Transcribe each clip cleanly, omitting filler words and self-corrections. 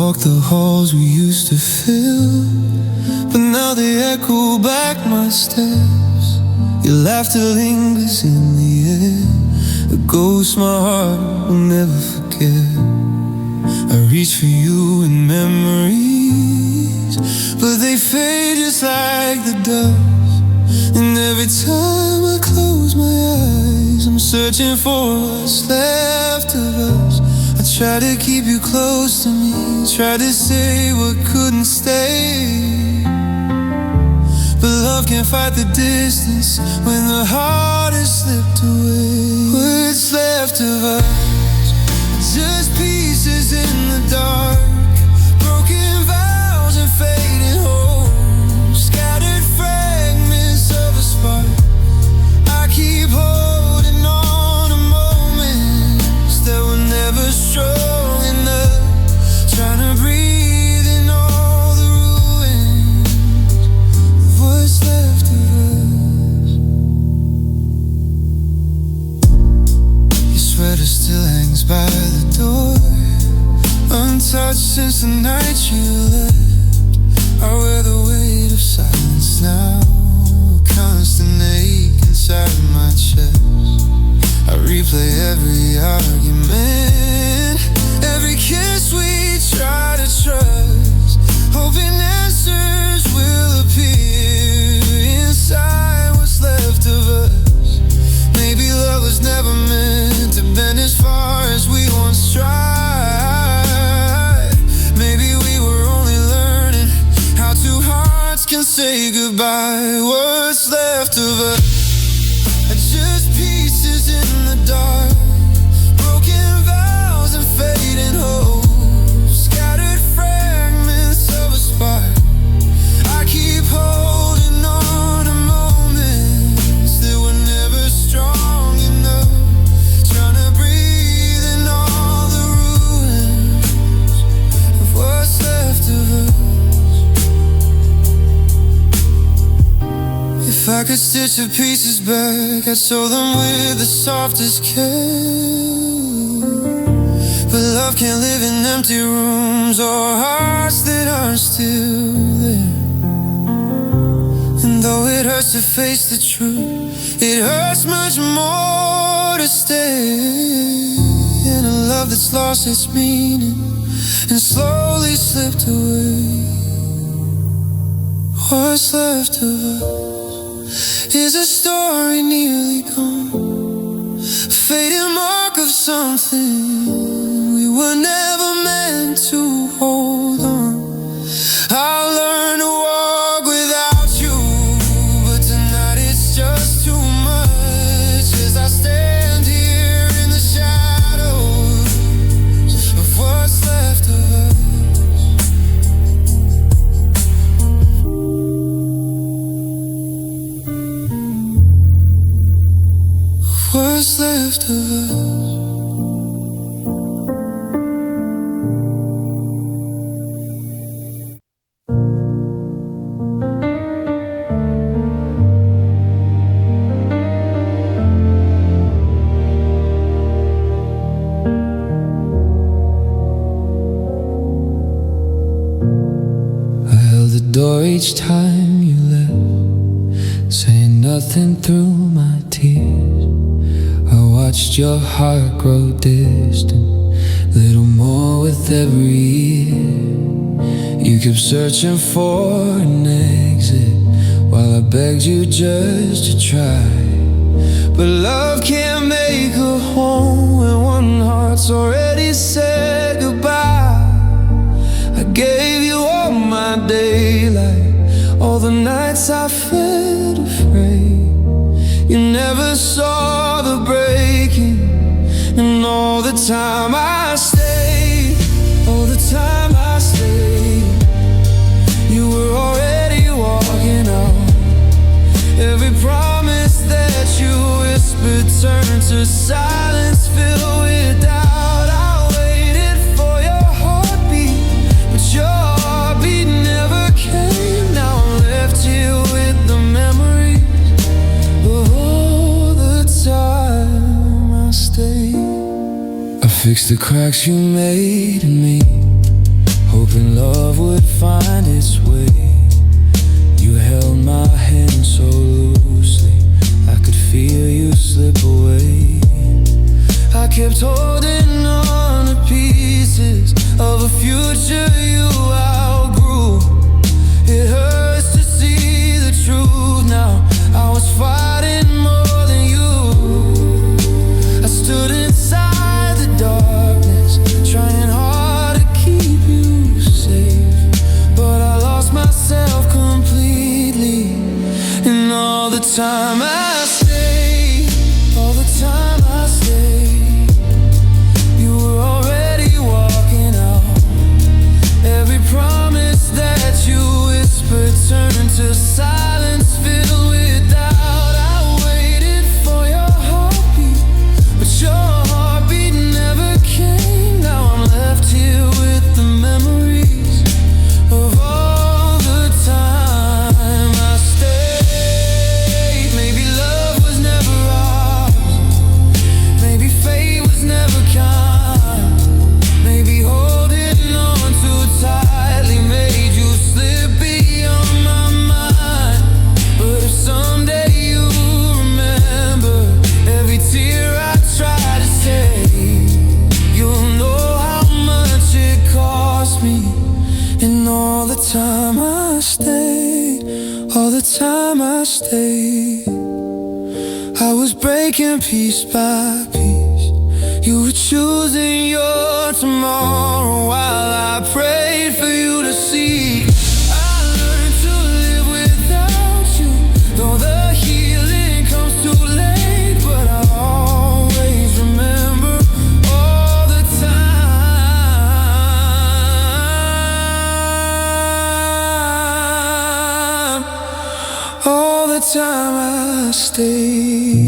walk the halls we used to fill, but now they echo back my steps. Your laughter lingers in the air, a ghost my heart will never forget. I reach for you in memories, but they fade just like the dust. And every time I close my eyes, I'm searching for what's left of us. I try to keep you close to me, try to say what couldn't stay, but love can't fight the distance when the heart has slipped away. What's left of us, just pieces in the dark, broken vows and fading hopes, scattered fragments of a spark. I keep holding on to moments that were never strong enough, trying to breathe in all the ruins of what's left of us. Your sweater still hangs by the door, untouched since the night you left. I wear the weight of silence now, a constant ache inside my chest. I replay every argument, every kiss we try to trust, hoping answers will appear inside what's left of us. Maybe love was never meant to bend as far as we once tried. Maybe we were only learning how two hearts can say goodbye. What's left of us, just pieces in the dark, broken vows and fading hopes, scattered fragments of a spark. I keep holding on to moments that were never strong enough, trying to breathe in all the ruins of what's left of us. If I could stitch the pieces back, I'd sew them with the softest care. But love can't live in empty rooms or hearts that aren't still there. And though it hurts to face the truth, it hurts much more to stay in a love that's lost its meaning and slowly slipped away. What's left of us is a story nearly gone, a fading mark of something we were never meant to hold on. I'll learn to walk without you, but tonight it's just too much as I stand here in the shadows of what's left of us. What's left of us. I held the door each time you left, saying nothing through my tears. I watched your heart grow distant, little more with every year. You kept searching for an exit while I begged you just to try. But love can't make a home when one heart's already said goodbye. I gave you all my daylight, all the nights I felt afraid. You never saw the breaking, and all the time I stayed, all the time I stayed, you were already walking out. Every promise that you whispered turned to silence filled with doubt. I waited for your heartbeat, but your heartbeat never came. Now I'm left here with the memories of all the time I stayed. I fixed the cracks you made in me, hoping love would find its way. You held my hand so loosely, I could feel you slip away. I kept holding on to pieces of a future you outgrew. It hurts to see the truth now. I was fighting more than you. I stood inside the darkness, trying hard to keep you safe, but I lost myself completely. And all the time I stayed, all the time I stayed, you were already walking out. Every promise that you whispered turned to silence filled with doubt. I waited for your heartbeat, but your heartbeat never came. Now I'm left here with the memories of all the time I stayed. Maybe love was never ours, maybe fate was never kind, maybe holding on too tightly made you slip beyond my mind. But if someday you remember every tear I tried to save, you'll know how much it cost me. And all the time I stayed, all the time I stayed, I was breaking piece by piece. You were choosing your tomorrow while I prayed for you to see. I learned to live without you, though the healing comes too late. But I always remember all the time, all the time I stayed.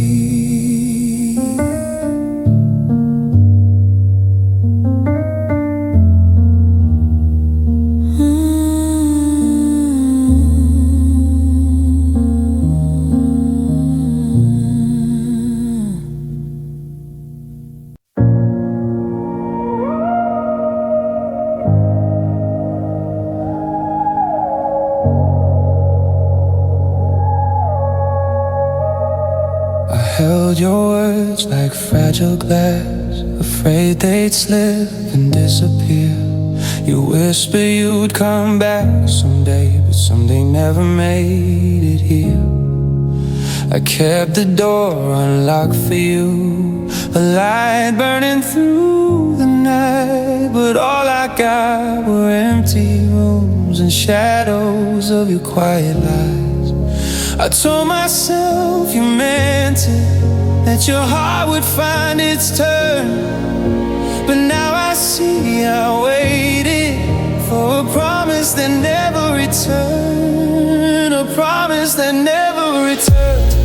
Held your words like fragile glass, afraid they'd slip and disappear. You whisper you'd come back someday, but someday never made it here. I kept the door unlocked for you, a light burning through the night, but all I got were empty rooms and shadows of your quiet lies. I told myself you meant it, that your heart would find its turn, but now I see I waited for a promise that never returned, a promise that never returned.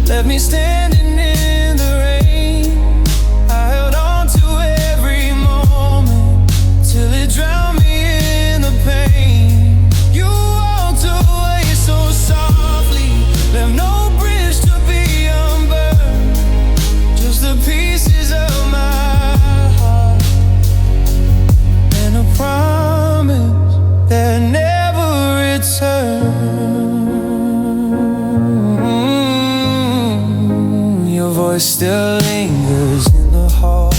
Left me standing in the rain. I held on to every moment till it drowned me in the pain. You walked away so softly, left no bridge to be unburned, just the pieces of my heart and a promise that never returned. Your voice still lingers in the hall,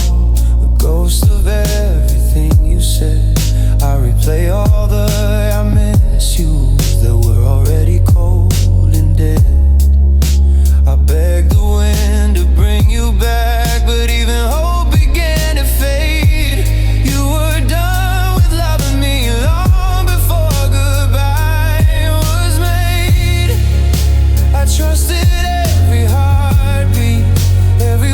a ghost of everything you said. I replay all the I miss yous that were already cold and dead. I begged the wind to bring you back, but even hope began to fade. You were done with loving me long before goodbye was made. I trusted every heartbeat, every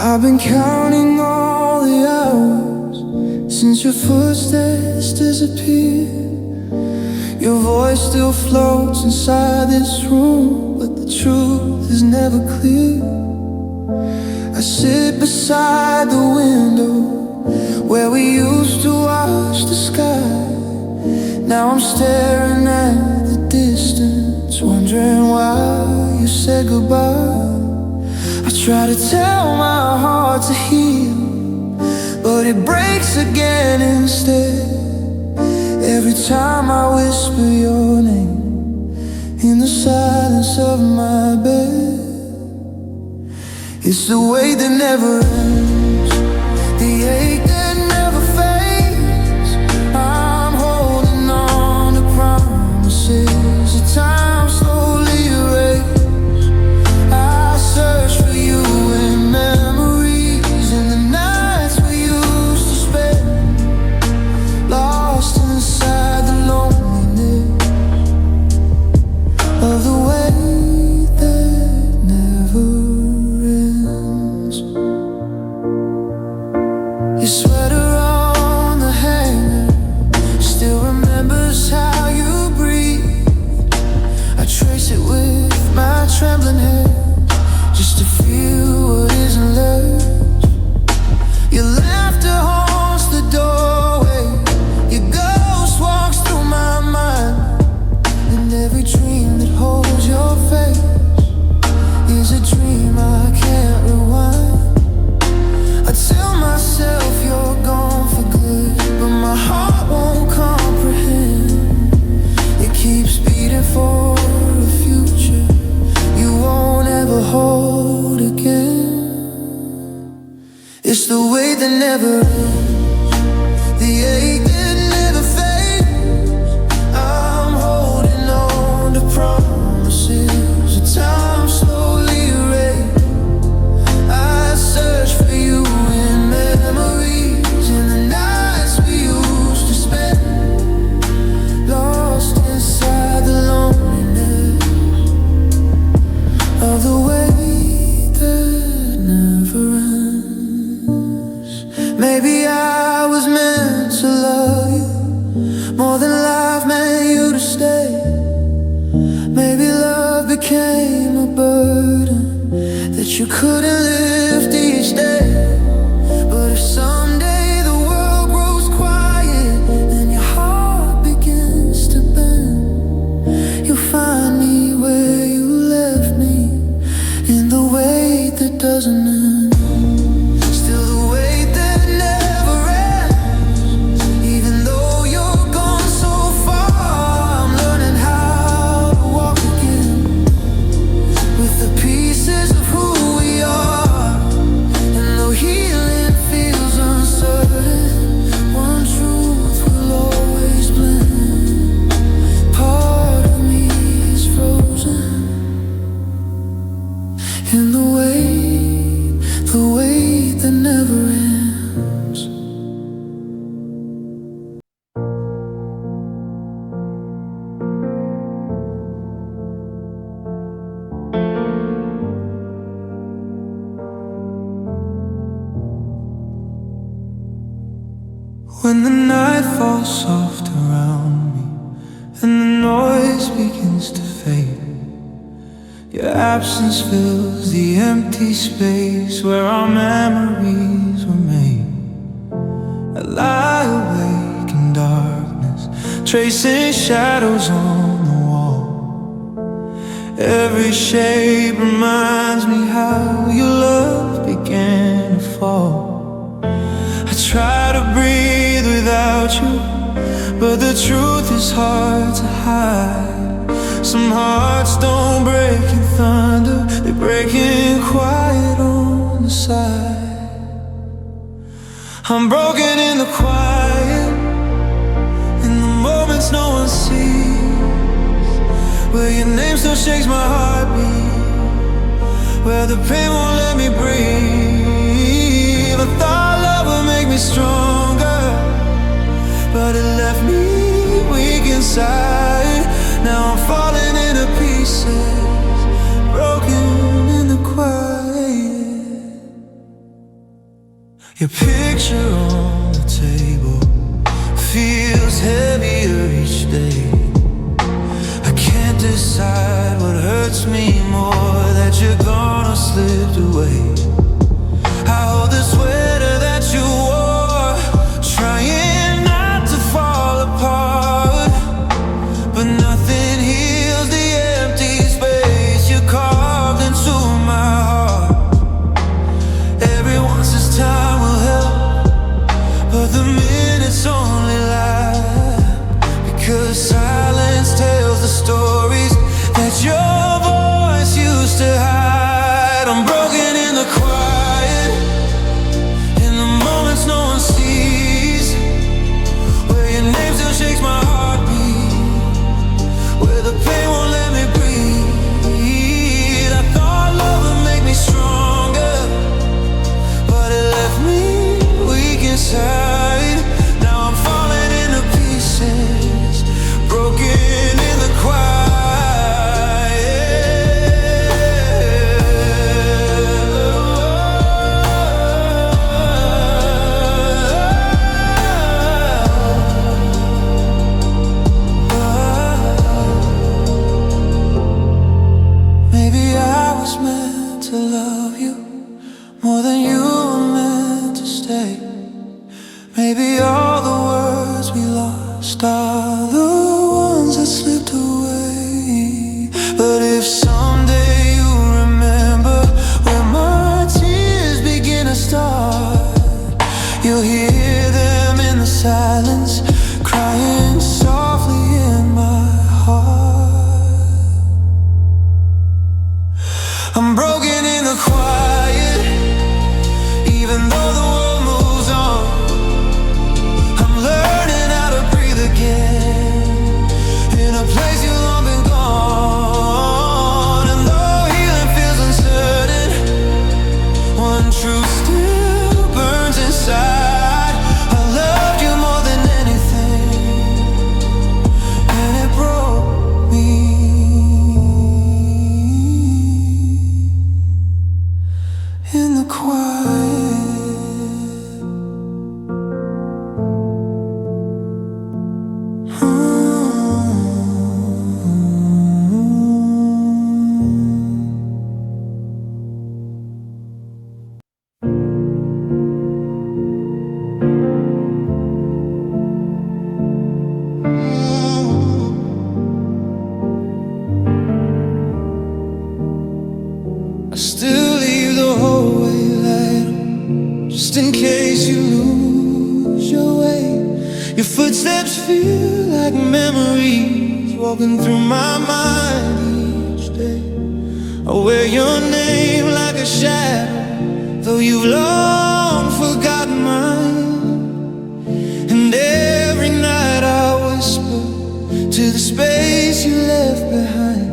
I've been counting all the hours since your footsteps disappeared. Your voice still floats inside this room, but the truth is never clear. I sit beside the window where we used to watch the sky. Now I'm staring at the distance, wondering why you said goodbye. I try to tell my heart to heal, but it breaks again instead. Every time I whisper your name in the silence of my bed. It's the weight that never ends, the ache that never fades. I'm holding on to promises that time slowly erased. I search for you in memories, in the nights we used to spend, lost inside the loneliness of the weight that never ends. Your sweater on the hanger still remembers how you breathe. I trace it with my trembling hands just to feel what isn't left. Your laughter haunts the doorway, your ghost walks through my mind, and every dream that holds your face is a dream I can't rewind. I tell myself you're gone for good, but my heart won't comprehend. It keeps beating for a future you won't ever hold again. It's the weight that never ends, the ache that never fades. I'm holding on to promises that time slowly erased. I search for you in memories, in the nights we used to spend, lost inside the loneliness of the weight that never ends. Maybe I was meant to love you more than life meant you to stay. Maybe love became a burden that you couldn't lift each day. But if someday the world grows quiet and your heart begins to bend, you'll find me where you left me, in the weight that doesn't end. Still the weight that never ends. Even though you're gone so far, I'm learning how to walk again with the pieces of who we are. And though healing feels uncertain, one truth will always blend. Part of me is frozen in the weight that never ends. When the night falls soft around me and the noise begins to fade, your absence fills the empty space where our memories were made. I lie awake in darkness, tracing shadows on the wall. Every shape reminds me how your love began to fall. I try to breathe without you, but the truth is hard to hide. Some hearts don't break in thunder, they break in quiet on the side. I'm broken in the quiet, in the moments no one sees, where your name still shakes my heartbeat, where the pain won't let me breathe. I thought love would make me stronger, but it left me weak inside. Now I'm falling into pieces, broken in the quiet. Your picture on the table feels heavier each day. I can't decide what hurts me more, that you're gone or slipped away. I hold the sweater that you wore, trying not to fall apart, but nothing heals the empty space you carved into my heart. Everyone says time will help, but the minutes only lie, because silence tells the stories that your voice used to hide. I'm broken in the quiet, in the moments no one sees, where your name still shakes my heartbeat, where the pain won't let me breathe. I thought love would make me stronger, but it left me weak inside. Now I'm falling into pieces, broken in the quiet. Maybe I was meant to love you more than you were meant to stay. Maybe all the words we lost are the ones that slipped away. But if someday you remember where my tears begin to start, you'll hear them in the silence, crying softly in my heart. I'm broken in the quiet, even though the world moves on. I'm learning how to breathe again, in a place you've long been gone. And though healing feels uncertain, one truth still burns inside. I loved you more than anything, and it broke me. In the quiet. I still leave the hallway light on, just in case you lose your way. Your footsteps feel like memories walking through my mind each day. I wear your name like a shadow, though you've long forgotten mine. And every night I whisper to the space you left behind.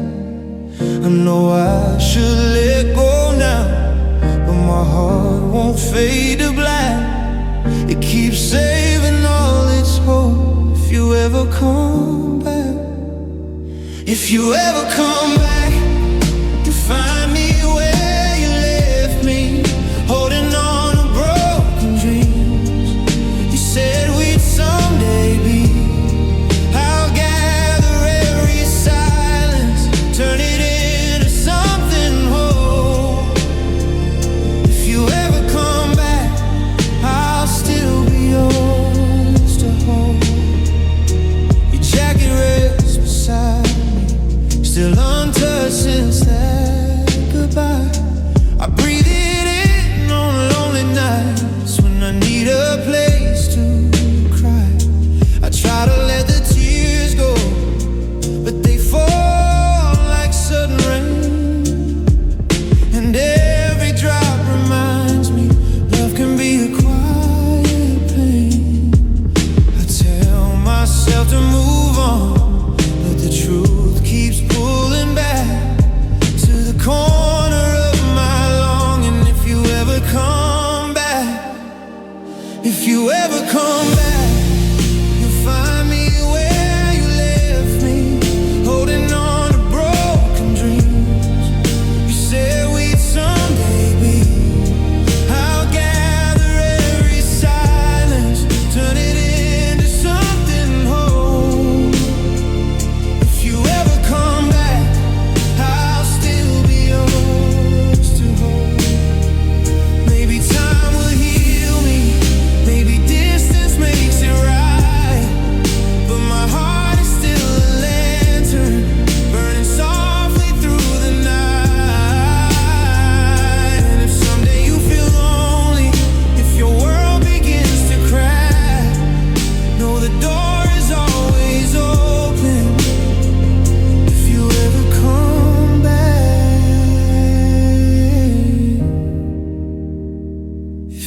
I know I should let go now, but my heart won't fade to black. It keeps saving all its hope. If you ever come back, if you ever come back, you'll find me where you left me, holding on to broken dreams. You said we'd someday be. I'll gather every silence, turn it into something whole. If you ever come back, I'll still be yours to hold. Your jacket rests beside me, still untied.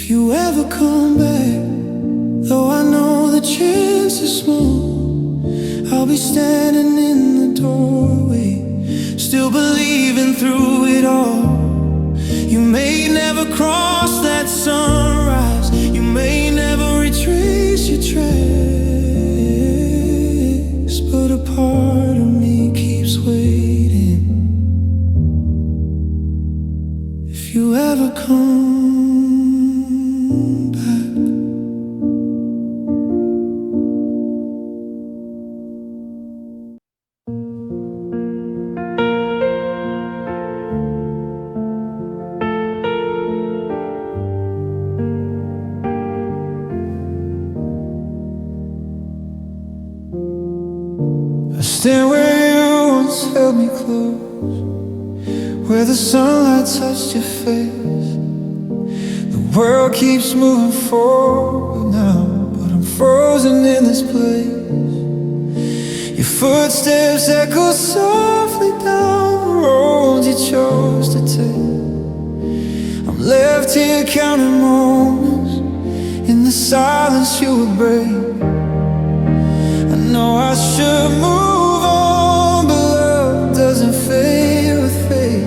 If you ever come back, though I know the chance is small, I'll be standing in the doorway, still believing through it all. You may never cross that sunrise, you may never retrace your tracks, but a part of me keeps waiting. If you ever come stand where you once held me close, where the sunlight touched your face. The world keeps moving forward now, but I'm frozen in this place. Your footsteps echo softly down the road you chose to take. I'm left here counting moments in the silence you would break. I know I should move on, but love doesn't fade with fate.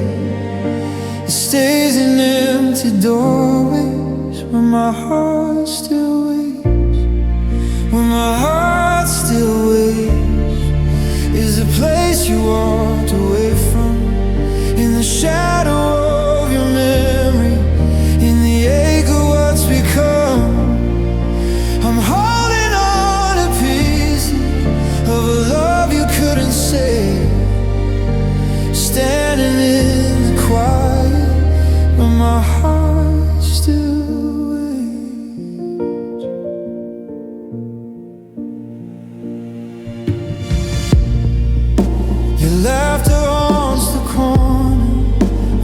It stays in empty doorways where my heart still waits. Where my heart still waits is a place you walked away from, in the shadow of your memory, in the ache of what's become. I'm holding on to pieces of a love you couldn't save, standing in the quiet but my heart still waits. Your laughter haunts the corner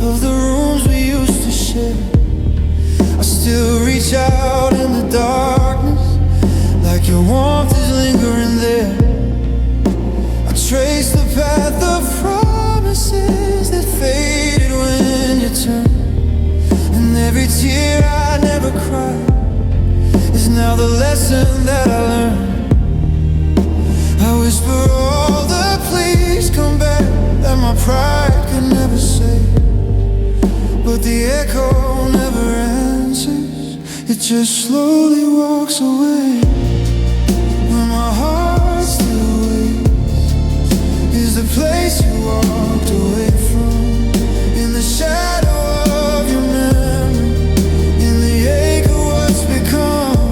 of the rooms we used to share. I still reach out in the darkness, like your warmth is lingering there. I trace the path of promises that faded when you turned, and every tear I never cried is now the lesson that I learned. I whisper all the please come back that my pride could never say, but the echo never answers, it just slowly walks away. Where my heart still waits is the place you walked away from, in the shadow of your memory, in the ache of what's become.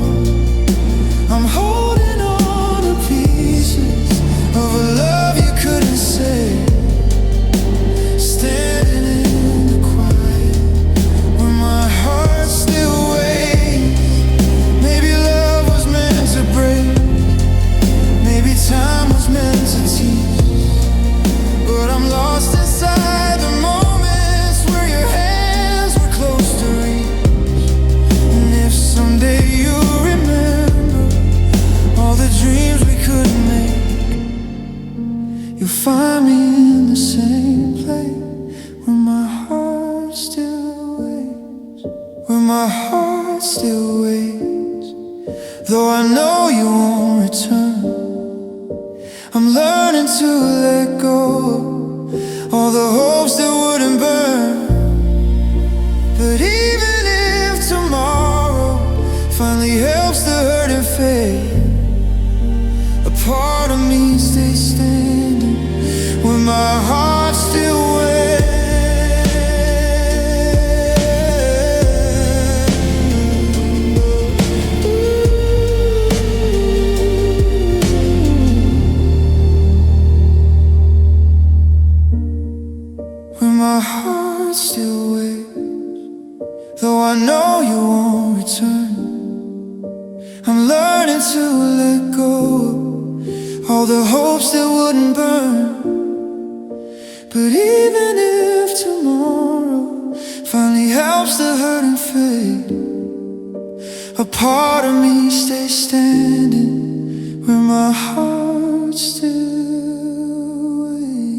I'm holding on to pieces of a love you couldn't save, standing in the quiet where my heart still waits. Maybe love was meant to break, maybe time was meant to teach, but I'm lost inside the moments where your hands were close to reach. And if someday you remember all the dreams we couldn't make, you'll find me in the same place where my heart still waits. Where my heart still waits, though I know you won't return. I'm learning to let go all the hopes that wouldn't burn. But even if tomorrow finally helps the hurt and fade, a part of me stays standing where my heart still waits. Where my heart still waits, though I know you won't return. I'm learning to let go all the hopes that wouldn't burn. But even if tomorrow finally helps the hurt and fade, a part of me stays standing where my heart still waits.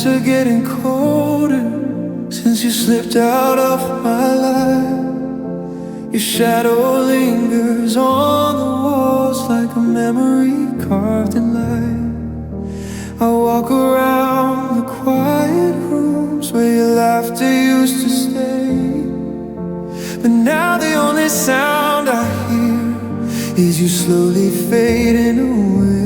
nights are getting colder since you slipped out of my life. Your shadow lingers on the walls like a memory carved in light. I walk around the quiet rooms where your laughter used to stay, but now the only sound I hear is you slowly fading away.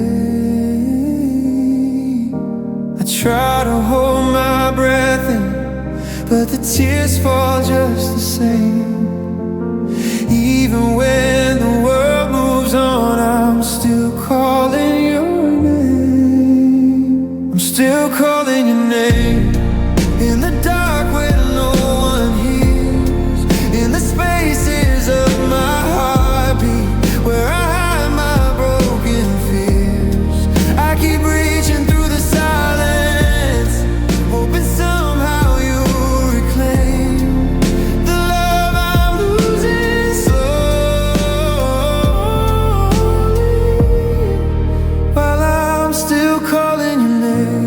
I try to hold my breath in, but the tears fall just the same. Even when the world moves on, I'm still calling your name. I'm still calling your name. In the dark where no one hears, in the spaces of my heartbeat where I hide my broken fears, I keep reaching through the silence, hoping somehow you'll reclaim the love I'm losing slowly, while I'm still calling your name.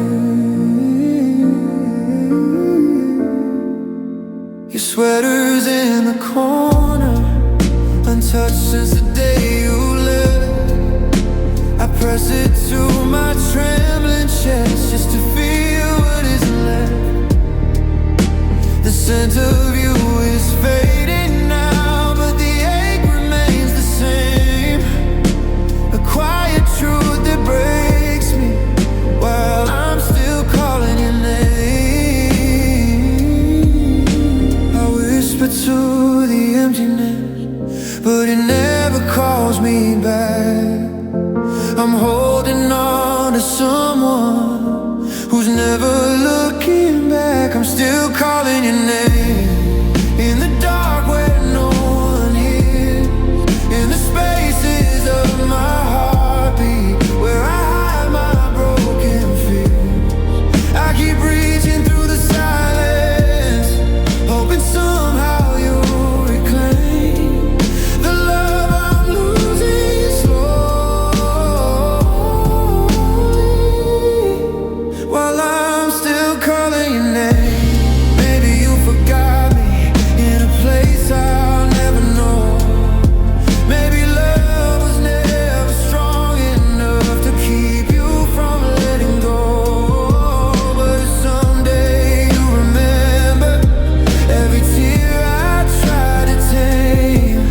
Your sweater's in the corner, untouched since the day you left. I press it to my trembling chest just to feel what isn't left. The scent of you is fading now, but the ache remains the same. A quiet truth that breaks me while I'm still calling your name. I whisper to the emptiness, but it never calls me back. I'm holding on to someone who's never looking back. I'm still calling your name. In the dark where no one hears, in the spaces of my heartbeat where I hide my broken fears, I keep reaching through the silence, hoping somehow you'll reclaim the love I'm losing slowly, while I'm still calling your name. Maybe you forgot me in a place I'll never know. Maybe love was never strong enough to keep you from letting go. But if someday you remember every tear I tried to tame,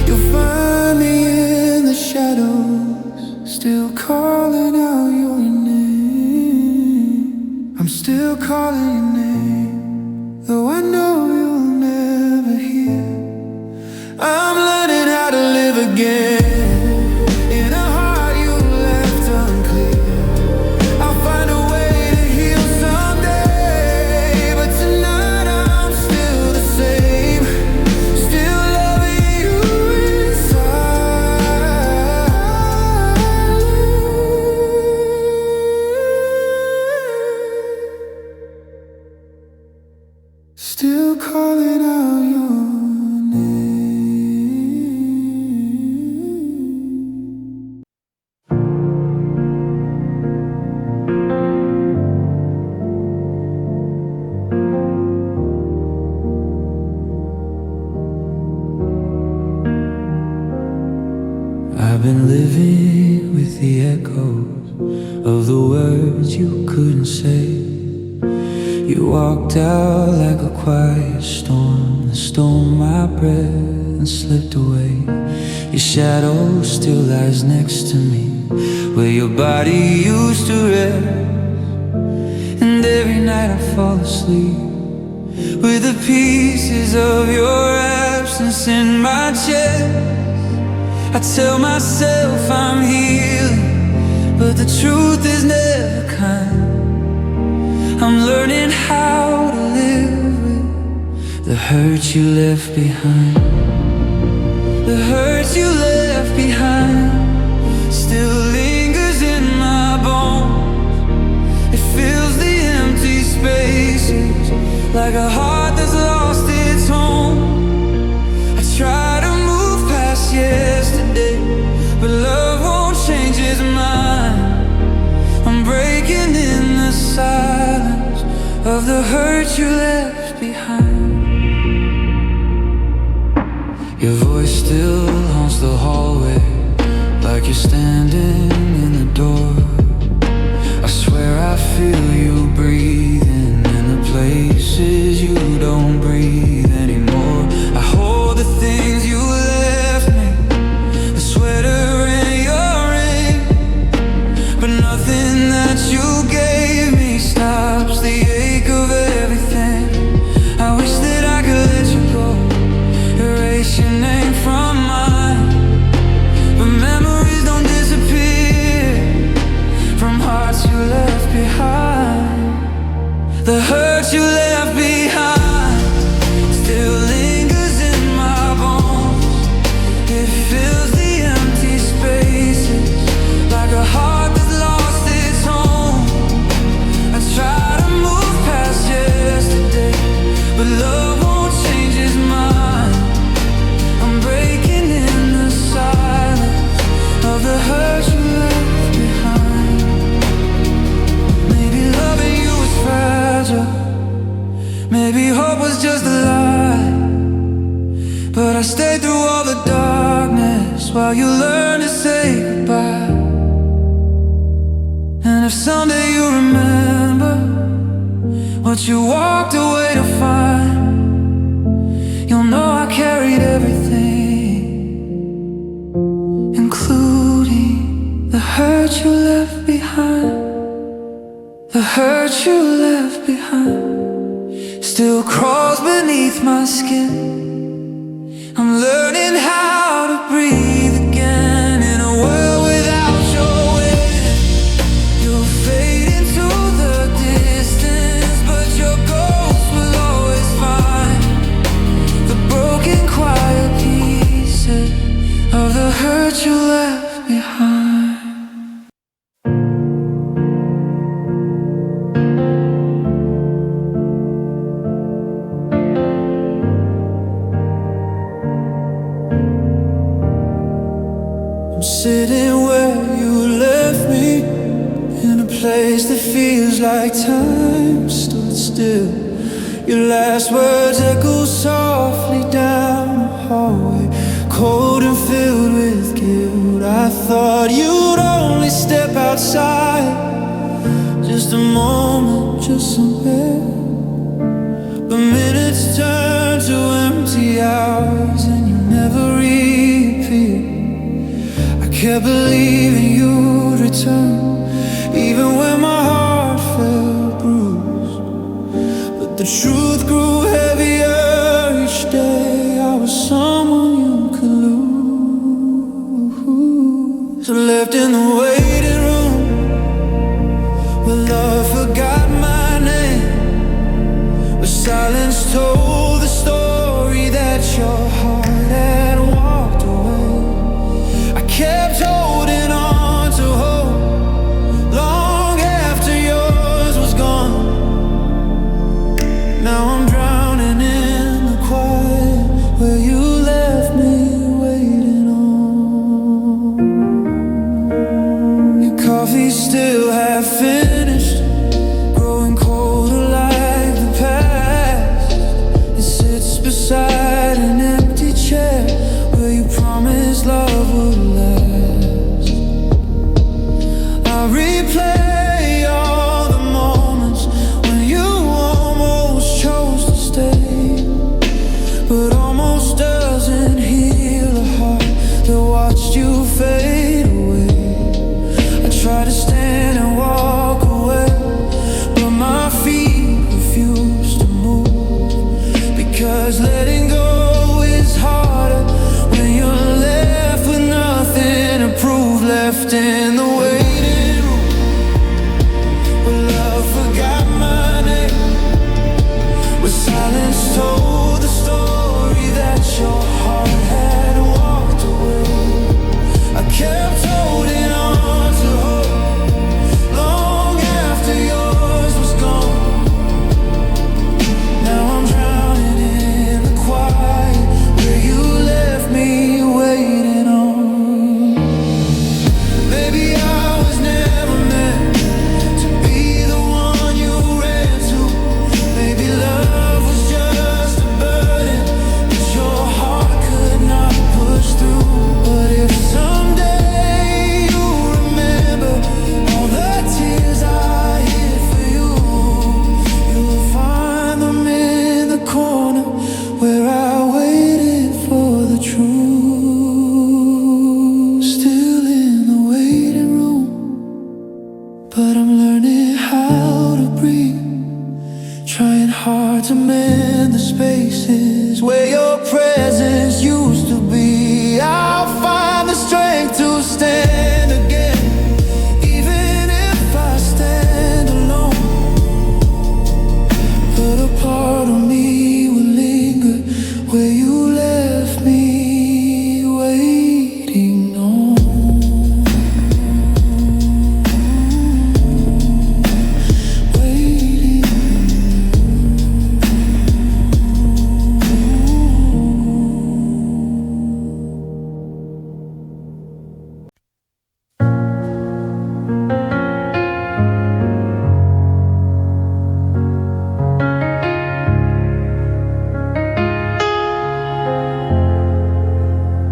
you'll find me in the shadows, still calling out your name. I'm still calling your name, though I know you'll never hear. I'm learning how to live again in a heart you left unclear. I'll find a way to heal someday, but tonight I'm still the same, still loving you inside, still calling out your name. I've been living with the echoes of the words you couldn't say. You walked out like a quiet storm that stole my breath and slipped away. Your shadow still lies next to me, where your body used to rest. And every night I fall asleep with the pieces of your absence in my chest. I tell myself I'm healing, but the truth is never kind. I'm learning how to live with the hurt you left behind. The hurt you left behind still lingers in my bones. It fills the empty spaces like a heart that's lost its home. I try to move past yesterday, but love won't change its mind. I'm breaking in the silence, Your voice still haunts the hallway, like you're standing in the door. I swear I feel you breathing in the places you don't breathe anymore. I hold the things you left me, the sweater and your ring, but nothing that you gave me stops the ache of everything. I wish that I could let you go, erase your name from mine, but memories don't disappear from hearts you left behind. The hurt you left behind still lingers in my bones. It fills the empty spaces like a heart that's lost its home. I try to move past yesterday, but love won't change its mind. I'm breaking in the silence of the hurt you left behind. Maybe loving you was fragile, maybe hope was just a lie, but I stayed through all the darkness while you learned to say goodbye. And if someday you remember what you walked away to find, you'll know I carried everything, including the hurt you left behind. The hurt you left behind still crawls beneath my skin. I'm learning how to breathe again in a world without your wind. You'll fade into the distance, but your ghost will always find the broken, quiet pieces of the hurt you left behind. I'm sitting where you left me, in a place that feels like time stood still. Your last words echo softly down the hallway, cold and filled with guilt. I thought you'd only step outside, just a moment, just some air, but minutes turn to empty hours and you never reappear. Kept believing you'd return, even when my heart felt bruised. But the truth grew heavier each day. I was someone you could lose. So left in the waiting room, where love forgot my name, where silence told the story that your heart had walked away. I kept holding on to hope long after yours was gone. Now I'm drowning in the quiet where you left me waiting on. Your coffee still half finished, growing colder like the past. It sits beside an empty chair where you promised love would last. I replay all the moments when you almost chose to stay, but almost doesn't heal a heart that watched you fade away. I try to stand and walk away, but my feet refuse to move, because letting go is harder when you're left with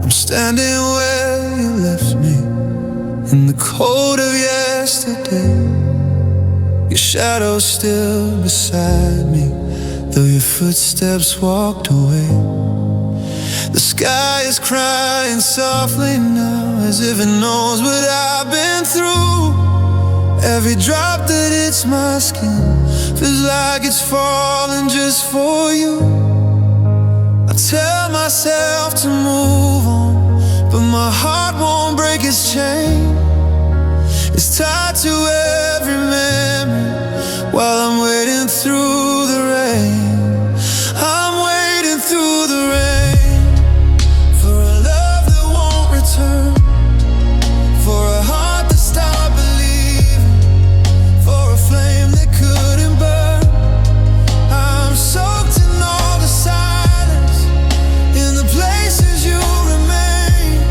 I'm standing where you left me, in the cold of yesterday. Your shadow's still beside me, though your footsteps walked away. The sky is crying softly now, as if it knows what I've been through. Every drop that hits my skin feels like it's falling just for you. I tell myself to move on, but my heart won't break its chain. It's tied to every memory while I'm waiting through the rain. I'm waiting through the rain for a love that won't return, for a heart that stopped believing, for a flame that couldn't burn. I'm soaked in all the silence, in the places you remain,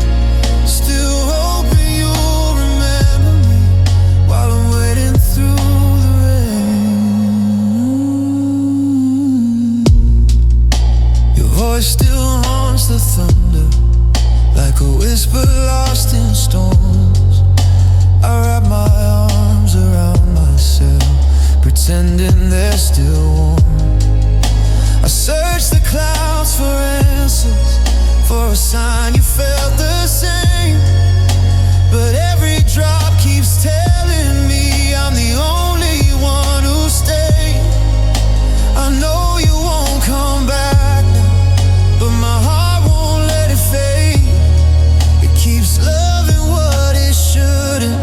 still hoping you'll remember me while I'm waiting through the rain. Your voice still haunts the thunder, like a whisper lost in storms. I wrap my arms around myself, pretending they're still warm. I search the clouds for answers, for a sign you felt the same. But every drop keeps telling me I'm the only one who stayed. I know you won't come back now, but my heart won't let it fade. It keeps loving what it shouldn't,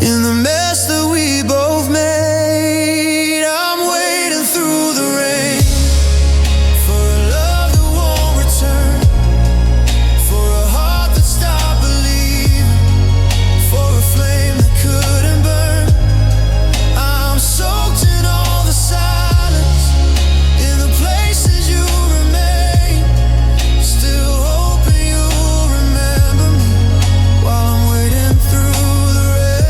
in the mess that we both made. I'm waiting through the rain for a love that won't return, for a heart that stopped believing, for a flame that couldn't burn. I'm soaked in all the silence, in the places you remain, still hoping you'll remember me while I'm waiting through the rain.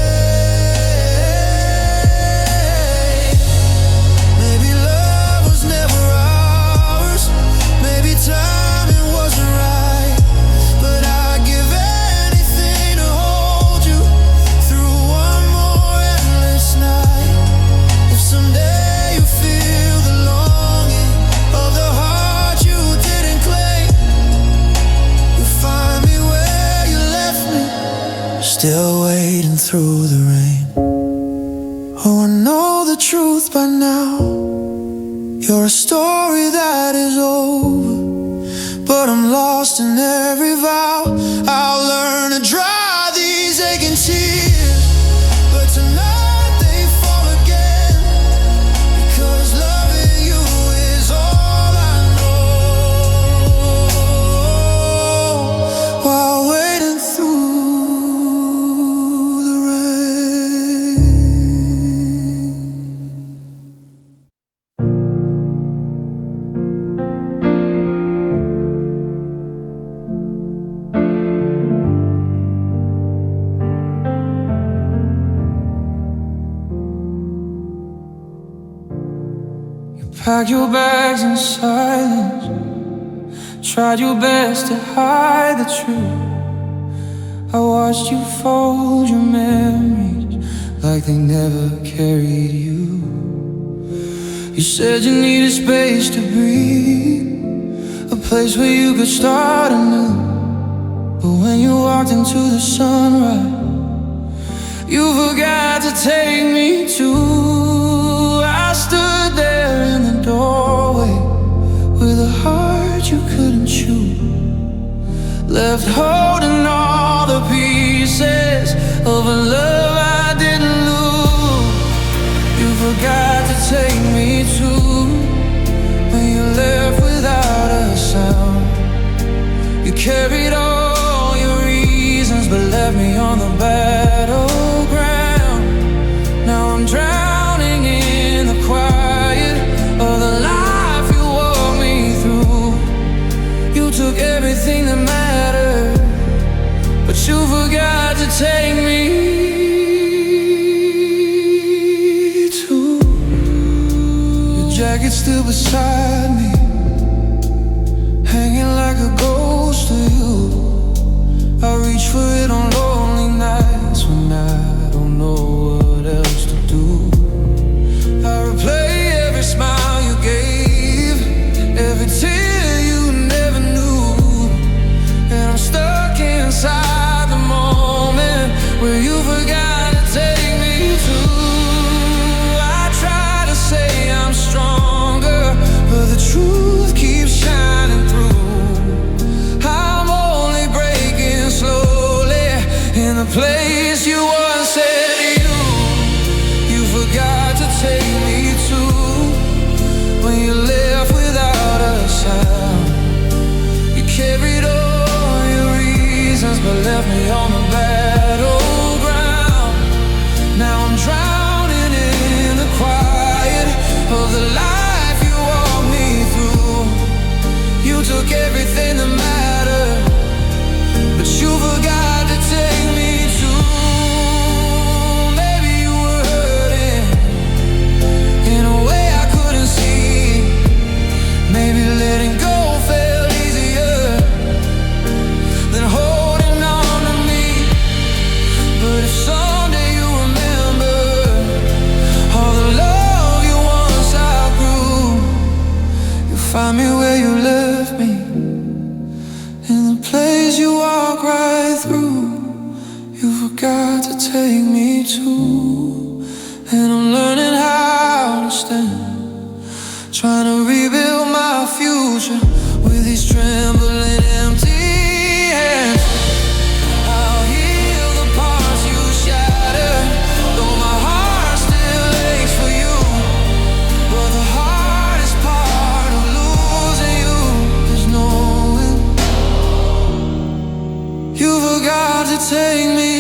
Maybe love was never ours, maybe timing wasn't right, but I'd give anything to hold you through one more endless night. If someday you feel the longing of the heart you didn't claim, you'll find me where you left me, still waiting through the rain. Oh, I know the truth by now. You're a story that is over, but I'm lost in every vow. I'll learn to dry these aching tears, but tonight they fall again, because loving you is all I know. While waiting through the rain. Pack your bags in silence, tried your best to hide the truth. I watched you fold your memories like they never carried you. You said you needed space to breathe, a place where you could start anew. But when you walked into the sunrise, you forgot to take me too. I stood there in the doorway with a heart you couldn't chew, left holding all the pieces of a love I didn't lose. You forgot to take me too, when you left without a sound. You carried all your reasons, but left me on the battleground. Now I'm drowning in the quiet of the life you walked me through. You took everything that mattered, but you forgot to take me too. Your jacket's still beside me, hanging like a ghost of you. place you once said you forgot to take me to. When you left without a sound, you carried all your reasons but left me on the battleground. Now I'm drowning in the quiet of the life you walked me through. You took everything that mattered, but you forgot to take me to. Maybe you were hurting in a way I couldn't see. Maybe letting go felt easier than holding on to me. But if someday you remember all the love you once outgrew, you'll find me where you left me, in the place you walk right through. You forgot to take me to, and I'm learning how to stand, trying to rebuild my future with these trembling empty hands. I'll heal the parts you shattered, though my heart still aches for you. But the hardest part of losing you is knowing you forgot to take me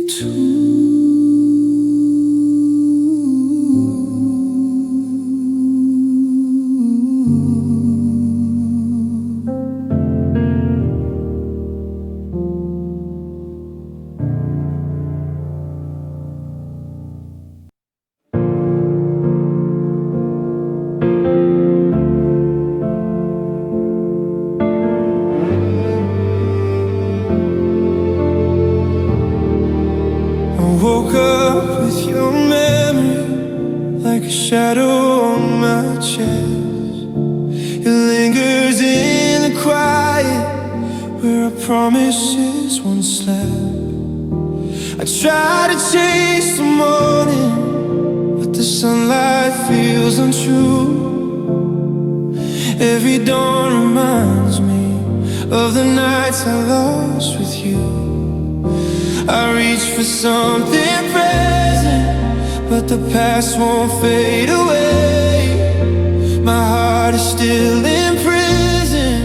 to. I woke up with your memory like a shadow on my chest. It lingers in the quiet where our promises once slept. I try to chase the morning, but the sunlight feels untrue. Every dawn reminds me of the nights I lost with you. I reach for something present, but the past won't fade away. My heart is still in prison,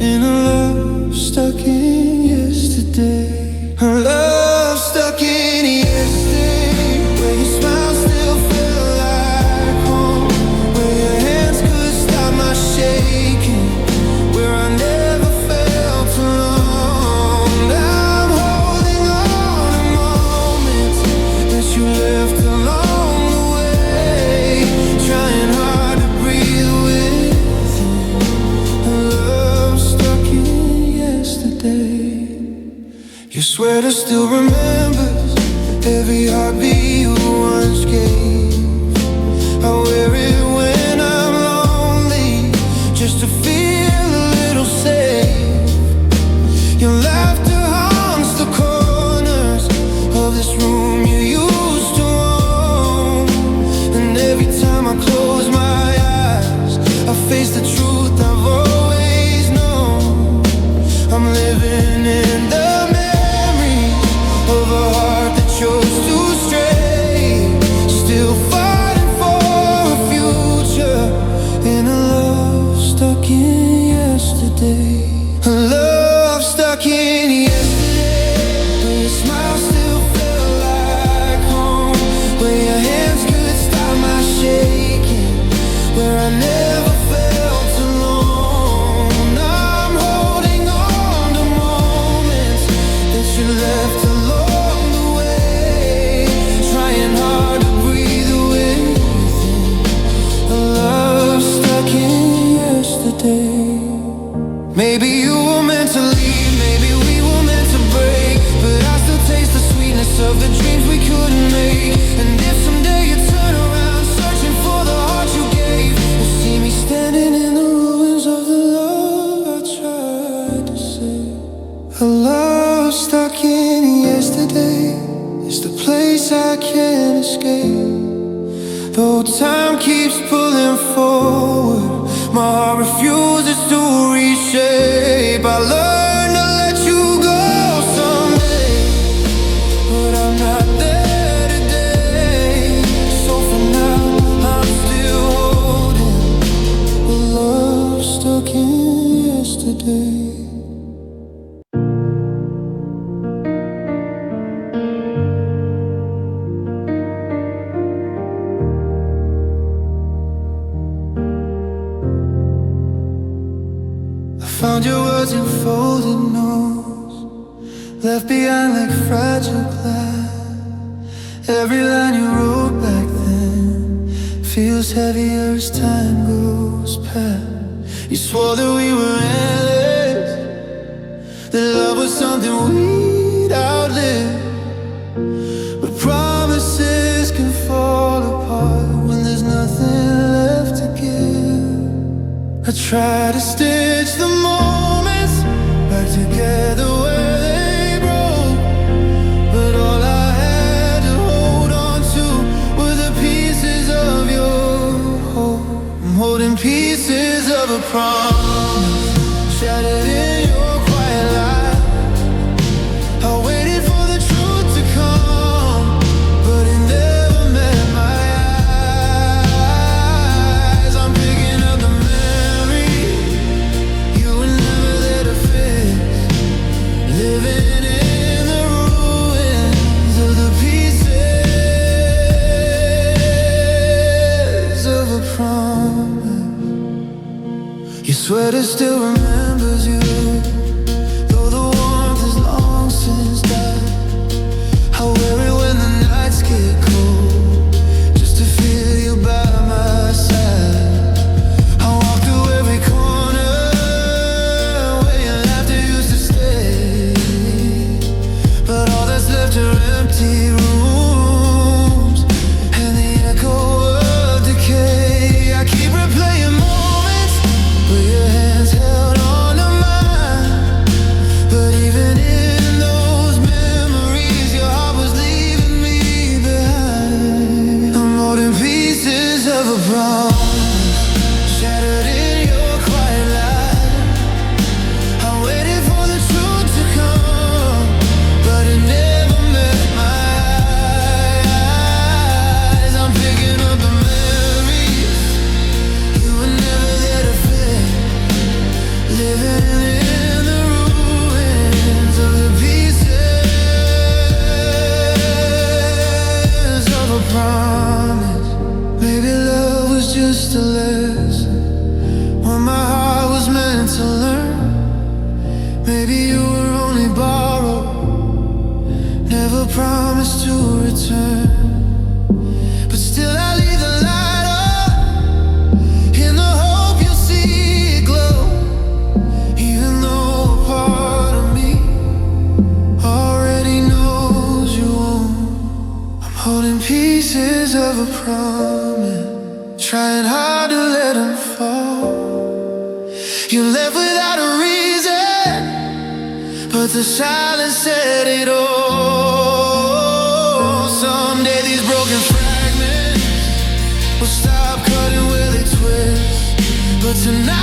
in a love stuck in yesterday. A love stuck in yesterday, where your smile still felt like home, where your hands could stop my shaking, where I never felt alone. I'm holding on to moments that you left along the way, trying hard to breathe with you. A love stuck in yesterday. Your sweater still remembers every heartbeat you once gave. I wear it when I'm lonely, just to feel a little safe. Your laughter haunts the corners of this room you used to own. And every time I close my eyes, I face the truth I've always known. I'm living in the of a heart that chose to stray, still fighting for a future, in a love stuck in yesterday. A love stuck in yesterday, where your smile still felt like home, where your hands could stop my shaking, where I never felt alone. I'm holding on to moments that you left alone, hard to breathe with you. A love stuck in yesterday. Maybe you were meant to leave, maybe we were meant to break, but I still taste the sweetness of the dreams we couldn't make. And if someday you turn around searching for the heart you gave, you'll see me standing in the ruins of the love I tried to save. A love stuck in yesterday, it's the place I can't escape. Though time keeps pulling forward, my heart refuses to reshape. I learned to Found your words in folded notes, left behind like fragile glass. Every line you wrote back then feels heavier as time goes past. You swore that we were endless, that love was something we'd outlive. But promises can fall apart when there's nothing left to give. I try to stitch the moments back together where they broke, but all I had to hold on to were the pieces of your hope. I'm holding pieces of a promise shattered in your quiet light. I waited for the truth to come, but it never met my eyes. I'm picking up the memory you were never there to fix, living in the ruins of the pieces of a promise. Your sweater still remembers you, though the warmth is long since died. I wear it when the nights get cold, just to feel you by my side. I walk through every corner where your laughter used to stay, but all that's left are empty rooms and the echo of decay. I keep replaying moments where your hands held on to mine, but even in those memories your heart was leaving me behind. I'm holding pieces of a promise shattered in your quiet light. I waited for the truth to come, but it never met my eyes. I'm picking up the memories you were never there to fix, living in the ruins of the pieces of a promise. Maybe love was just a lesson, what my heart was meant to learn. Maybe you were only borrowed, never promised to return. But still I leave the light up in the hope you'll see it glow, even though a part of me already knows you won't. I'm holding pieces of a promise, trying hard to let them fall. You left without a reason, but the silence said it all. Someday these broken fragments will stop cutting where they twist, but tonight